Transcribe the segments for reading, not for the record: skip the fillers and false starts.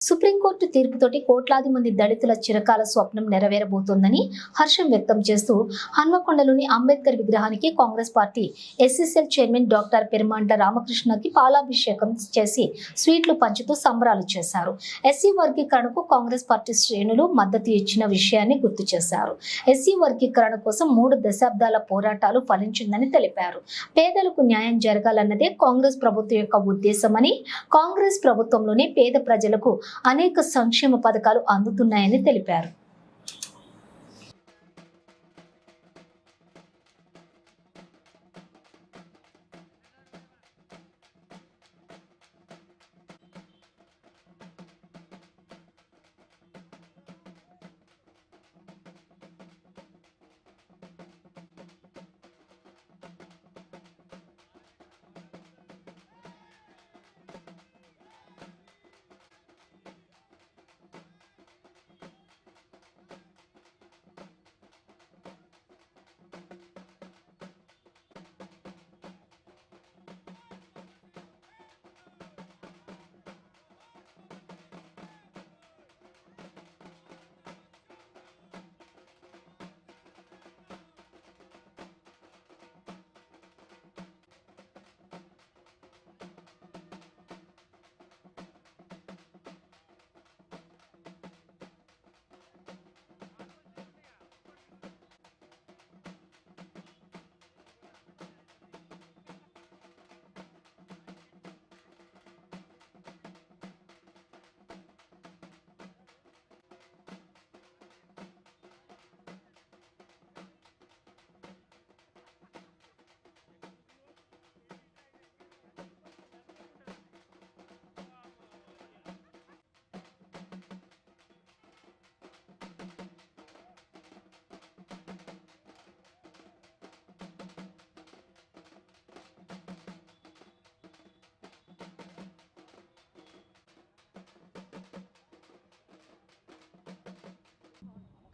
Supreme court తీర్పుతోటి కోట్లాది మంది దళితుల చిరకాల స్వప్నం నెరవేరబోతోందని హర్షం వ్యక్తం చేస్తూ హన్మకొండలోని అంబేద్కర్ విగ్రహానికి Congress party SCCL chairman doctor Perumandla రామకృష్ణకి పాలాభిషేకం చేసి స్వీట్లు పంచుతూ సంబరాలు చేశారు. ఎస్సీ వర్గీకరణకు కాంగ్రెస్ పార్టీ శ్రేణులు మద్దతు ఇచ్చిన విషయాన్ని గుర్తు చేశారు. ఎస్సీ వర్గీకరణ కోసం 3 దశాబ్దాల పోరాటాలు ఫలించిందని తెలిపారు. పేదలకు న్యాయం జరగాలన్నదే కాంగ్రెస్ ప్రభుత్వం యొక్క ఉద్దేశమని, కాంగ్రెస్ ప్రభుత్వంలోనే పేద ప్రజలకు అనేక సంక్షేమ పథకాలు అందుతున్నాయని తెలిపారు.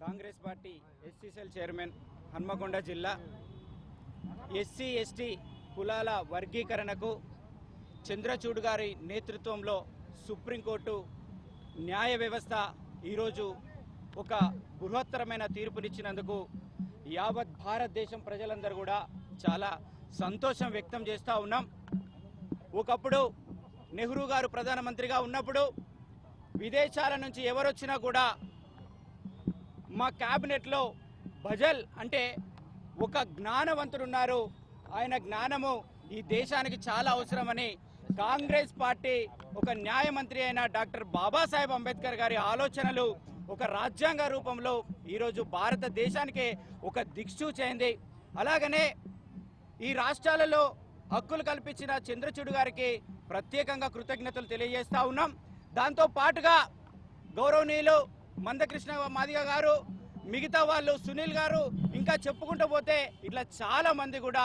Congress party SCCL chairman Hanamkonda జిల్లా ఎస్సీ ఎస్టీ కులాల వర్గీకరణకు చంద్రచూడ్ గారి నేతృత్వంలో సుప్రీంకోర్టు న్యాయ వ్యవస్థ ఈరోజు ఒక బృహత్తరమైన తీర్పునిచ్చినందుకు యావత్ భారతదేశం ప్రజలందరూ కూడా చాలా సంతోషం వ్యక్తం చేస్తూ ఉన్నాం. ఒకప్పుడు నెహ్రూ గారు ప్రధానమంత్రిగా ఉన్నప్పుడు విదేశాల నుంచి ఎవరొచ్చినా కూడా మా క్యాబినెట్లో భజల్ అంటే ఒక జ్ఞానవంతుడున్నారు, ఆయన జ్ఞానము ఈ దేశానికి చాలా అవసరమని కాంగ్రెస్ పార్టీ ఒక న్యాయమంత్రి అయిన డాక్టర్ బాబాసాహెబ్ అంబేద్కర్ గారి ఆలోచనలు ఒక రాజ్యాంగ రూపంలో ఈరోజు భారతదేశానికి ఒక దిక్సూచి అయింది. అలాగనే ఈ రాష్ట్రాలలో హక్కులు కల్పించిన చంద్రచూడ్ గారికి ప్రత్యేకంగా కృతజ్ఞతలు తెలియజేస్తూ ఉన్నాం. దాంతో పాటుగా గౌరవనీయులు మందకృష్ణ మాదిగ గారు, మిగతా వాళ్ళు సునీల్ గారు, ఇంకా చెప్పుకుంటూ పోతే ఇట్లా చాలా మంది కూడా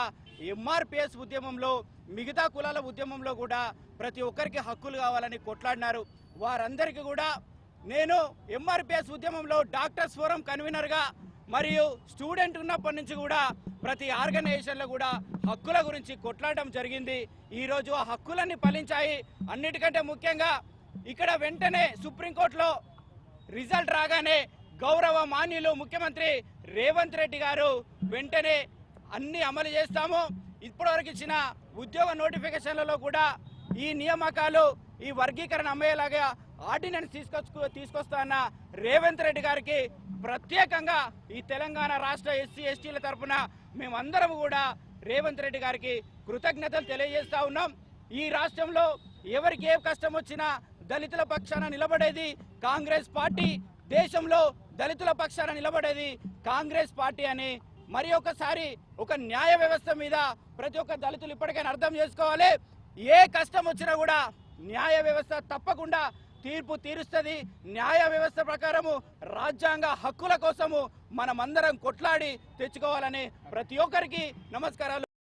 ఎంఆర్పిఎస్ ఉద్యమంలో, మిగతా కులాల ఉద్యమంలో కూడా ప్రతి ఒక్కరికి హక్కులు కావాలని కొట్లాడినారు. వారందరికీ కూడా నేను ఎంఆర్పిఎస్ ఉద్యమంలో డాక్టర్స్ ఫోరం కన్వీనర్గా మరియు స్టూడెంట్ ఉన్నప్పటి నుంచి కూడా ప్రతి ఆర్గనైజేషన్లో కూడా హక్కుల గురించి కొట్లాడడం జరిగింది. ఈరోజు ఆ హక్కులన్నీ ఫలించాయి. అన్నిటికంటే ముఖ్యంగా ఇక్కడ వెంటనే సుప్రీంకోర్టులో రిజల్ట్ రాగానే గౌరవ మాన్యులు ముఖ్యమంత్రి రేవంత్ రెడ్డి గారు వెంటనే అన్ని అమలు చేస్తాము. ఇప్పటివరకు ఇచ్చిన ఉద్యోగ నోటిఫికేషన్లలో కూడా ఈ నియామకాలు, ఈ వర్గీకరణ అమ్మేలాగా ఆర్డినెన్స్ తీసుకొస్తాన్న రేవంత్ రెడ్డి గారికి ప్రత్యేకంగా ఈ తెలంగాణ రాష్ట్ర ఎస్సీ ఎస్టీల తరఫున మేమందరం కూడా రేవంత్ రెడ్డి గారికి కృతజ్ఞతలు తెలియజేస్తూ ఉన్నాం. ఈ రాష్ట్రంలో ఎవరికి ఏ కష్టం వచ్చినా దళితుల పక్షాన నిలబడేది కాంగ్రెస్ పార్టీ, దేశంలో దళితుల పక్షాన నిలబడేది కాంగ్రెస్ పార్టీ అని మరి ఒకసారి ఒక న్యాయ వ్యవస్థ మీద ప్రతి ఒక్క దళితులు ఇప్పటికైనా అర్థం చేసుకోవాలి. ఏ కష్టం వచ్చినా కూడా న్యాయ వ్యవస్థ తప్పకుండా తీర్పు తీరుస్తుంది. న్యాయ వ్యవస్థ ప్రకారము రాజ్యాంగ హక్కుల కోసము మనమందరం కొట్లాడి తెచ్చుకోవాలని ప్రతి ఒక్కరికి నమస్కారాలు.